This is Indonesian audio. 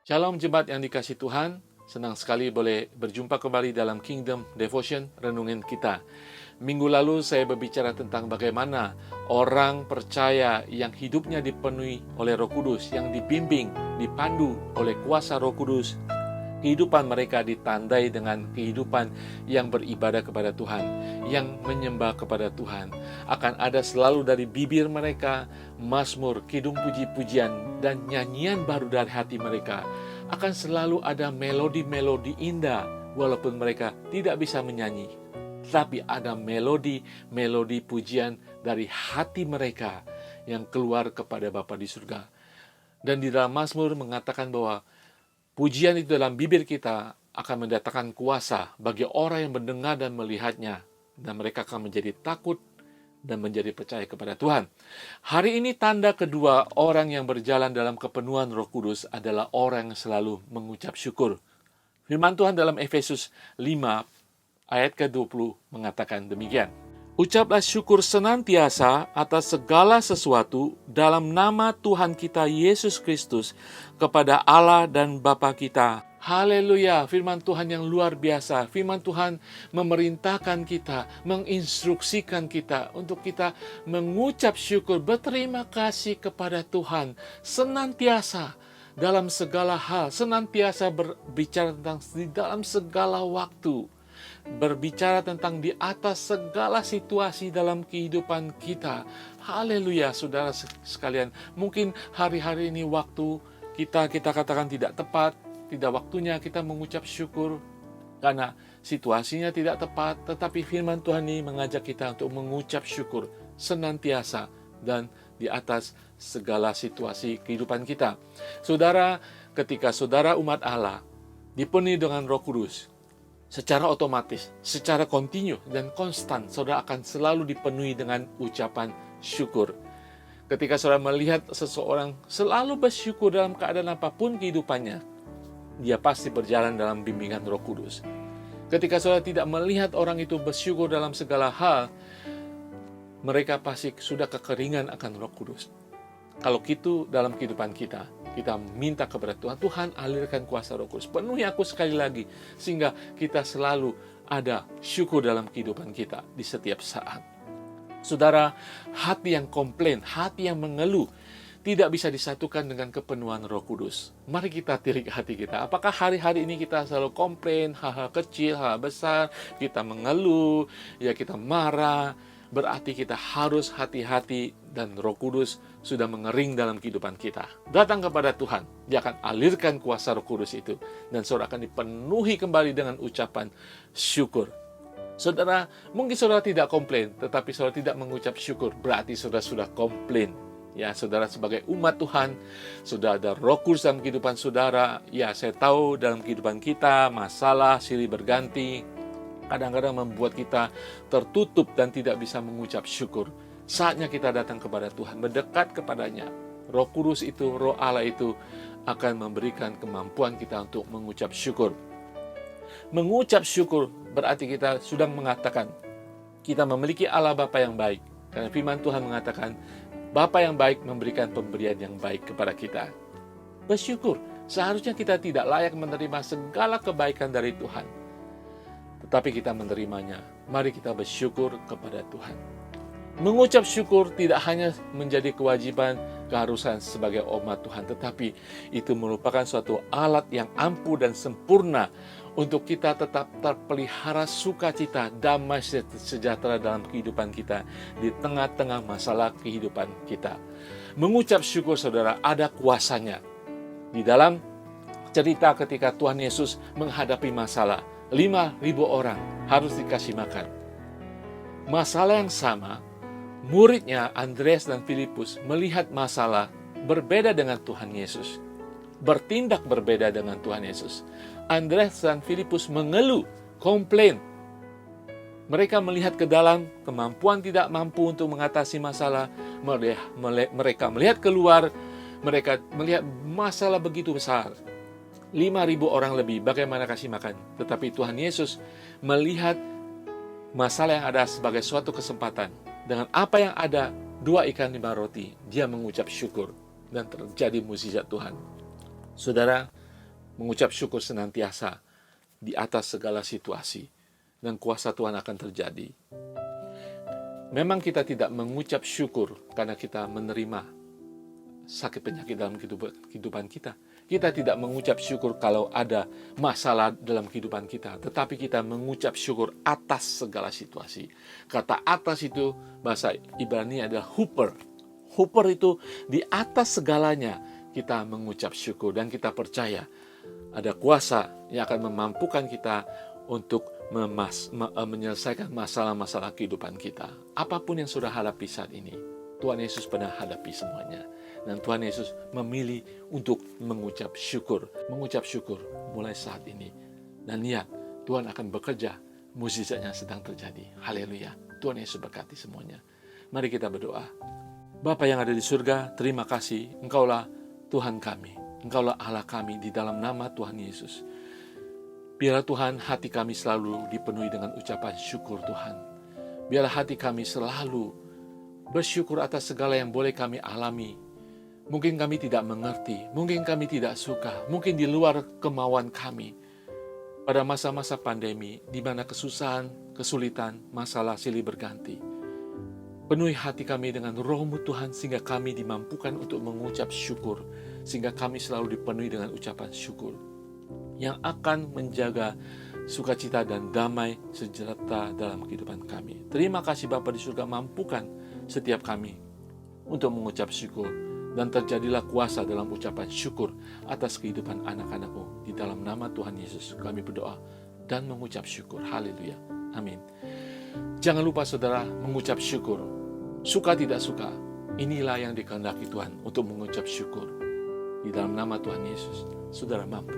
Shalom jemaat yang dikasih Tuhan, senang sekali boleh berjumpa kembali dalam Kingdom Devotion, renungan kita. Minggu lalu saya berbicara tentang bagaimana orang percaya yang hidupnya dipenuhi oleh Roh Kudus, yang dibimbing, dipandu oleh kuasa Roh Kudus, kehidupan mereka ditandai dengan kehidupan yang beribadah kepada Tuhan, yang menyembah kepada Tuhan. Akan ada selalu dari bibir mereka mazmur, kidung puji-pujian, dan nyanyian baru dari hati mereka. Akan selalu ada melodi-melodi indah, walaupun mereka tidak bisa menyanyi. Tapi ada melodi-melodi pujian dari hati mereka yang keluar kepada Bapa di surga. Dan di dalam Mazmur mengatakan bahwa pujian itu dalam bibir kita akan mendatangkan kuasa bagi orang yang mendengar dan melihatnya. Dan mereka akan menjadi takut dan menjadi percaya kepada Tuhan. Hari ini tanda kedua orang yang berjalan dalam kepenuhan Roh Kudus adalah orang yang selalu mengucap syukur. Firman Tuhan dalam Efesus 5 ayat ke-20 mengatakan demikian. Ucaplah syukur senantiasa atas segala sesuatu dalam nama Tuhan kita Yesus Kristus kepada Allah dan Bapa kita. Haleluya, firman Tuhan yang luar biasa. Firman Tuhan memerintahkan kita, menginstruksikan kita untuk kita mengucap syukur, berterima kasih kepada Tuhan senantiasa dalam segala hal, senantiasa berbicara tentang di dalam segala waktu. Berbicara tentang di atas segala situasi dalam kehidupan kita. Haleluya, saudara sekalian. Mungkin hari-hari ini waktu kita katakan tidak tepat, tidak waktunya kita mengucap syukur karena situasinya tidak tepat, tetapi firman Tuhan ini mengajak kita untuk mengucap syukur senantiasa dan di atas segala situasi kehidupan kita. Saudara, ketika saudara umat Allah dipenuhi dengan Roh Kudus, secara otomatis, secara kontinu dan konstan, saudara akan selalu dipenuhi dengan ucapan syukur. Ketika saudara melihat seseorang selalu bersyukur dalam keadaan apapun kehidupannya, dia pasti berjalan dalam bimbingan Roh Kudus. Ketika saudara tidak melihat orang itu bersyukur dalam segala hal, mereka pasti sudah kekeringan akan Roh Kudus. Kalau gitu dalam kehidupan kita minta kepada Tuhan, Tuhan alirkan kuasa Roh Kudus, penuhi aku sekali lagi, sehingga kita selalu ada syukur dalam kehidupan kita di setiap saat. Saudara, hati yang komplain, hati yang mengeluh, tidak bisa disatukan dengan kepenuhan Roh Kudus. Mari kita tirik hati kita. Apakah hari-hari ini kita selalu komplain, hal-hal kecil, hal besar, kita mengeluh, ya kita marah, berarti kita harus hati-hati dan Roh Kudus sudah mengering dalam kehidupan kita. Datang kepada Tuhan, Dia akan alirkan kuasa Roh Kudus itu, dan saudara akan dipenuhi kembali dengan ucapan syukur. Saudara, mungkin saudara tidak komplain, tetapi saudara tidak mengucap syukur, berarti saudara sudah komplain. Ya, saudara sebagai umat Tuhan, sudah ada Roh Kudus dalam kehidupan saudara. Ya, saya tahu dalam kehidupan kita, masalah silih berganti, kadang-kadang membuat kita tertutup dan tidak bisa mengucap syukur. Saatnya kita datang kepada Tuhan, mendekat kepadanya. Roh Kudus itu, Roh Allah itu akan memberikan kemampuan kita untuk mengucap syukur. Mengucap syukur berarti kita sudah mengatakan kita memiliki Allah Bapa yang baik. Karena firman Tuhan mengatakan Bapa yang baik memberikan pemberian yang baik kepada kita. Bersyukur, seharusnya kita tidak layak menerima segala kebaikan dari Tuhan, tetapi kita menerimanya. Mari kita bersyukur kepada Tuhan. Mengucap syukur tidak hanya menjadi kewajiban, keharusan sebagai umat Tuhan, tetapi itu merupakan suatu alat yang ampuh dan sempurna untuk kita tetap terpelihara sukacita, damai sejahtera dalam kehidupan kita di tengah-tengah masalah kehidupan kita. Mengucap syukur, saudara, ada kuasanya. Di dalam cerita ketika Tuhan Yesus menghadapi masalah, 5.000 orang harus dikasih makan. Masalah yang sama, muridnya Andreas dan Filipus melihat masalah berbeda dengan Tuhan Yesus. Bertindak berbeda dengan Tuhan Yesus. Andreas dan Filipus mengeluh, komplain. Mereka melihat ke dalam, kemampuan tidak mampu untuk mengatasi masalah. Mereka melihat keluar, mereka melihat masalah begitu besar. 5.000 orang lebih, bagaimana kasih makan? Tetapi Tuhan Yesus melihat masalah yang ada sebagai suatu kesempatan. Dengan apa yang ada, 2 ikan 5 roti, dia mengucap syukur. Dan terjadi mukjizat Tuhan. Saudara, mengucap syukur senantiasa di atas segala situasi, dan kuasa Tuhan akan terjadi. Memang kita tidak mengucap syukur karena kita menerima sakit penyakit dalam kehidupan kita. Kita tidak mengucap syukur kalau ada masalah dalam kehidupan kita, tetapi kita mengucap syukur atas segala situasi. Kata atas itu bahasa Ibrani adalah huper. Huper itu di atas segalanya kita mengucap syukur, dan kita percaya ada kuasa yang akan memampukan kita untuk menyelesaikan masalah-masalah kehidupan kita. Apapun yang sudah hadapi saat ini, Tuhan Yesus pernah hadapi semuanya. Dan Tuhan Yesus memilih untuk mengucap syukur mulai saat ini. Dan lihat, Tuhan akan bekerja, mukjizatnya sedang terjadi. Haleluya. Tuhan Yesus berkati semuanya. Mari kita berdoa. Bapa yang ada di surga, terima kasih. Engkaulah Tuhan kami. Engkaulah Allah kami di dalam nama Tuhan Yesus. Biarlah Tuhan, hati kami selalu dipenuhi dengan ucapan syukur Tuhan. Biarlah hati kami selalu bersyukur atas segala yang boleh kami alami. Mungkin kami tidak mengerti, mungkin kami tidak suka, mungkin di luar kemauan kami. Pada masa-masa pandemi, di mana kesusahan, kesulitan, masalah silih berganti. Penuhi hati kami dengan Roh-Mu Tuhan, sehingga kami dimampukan untuk mengucap syukur, sehingga kami selalu dipenuhi dengan ucapan syukur, yang akan menjaga sukacita dan damai sejahtera dalam kehidupan kami. Terima kasih Bapa di surga, mampukan setiap kami untuk mengucap syukur, dan terjadilah kuasa dalam ucapan syukur atas kehidupan anak-anak-Mu. Di dalam nama Tuhan Yesus kami berdoa dan mengucap syukur. Haleluya. Amin. Jangan lupa saudara mengucap syukur. Suka tidak suka, inilah yang dikehendaki Tuhan untuk mengucap syukur. Di dalam nama Tuhan Yesus, saudara mampu.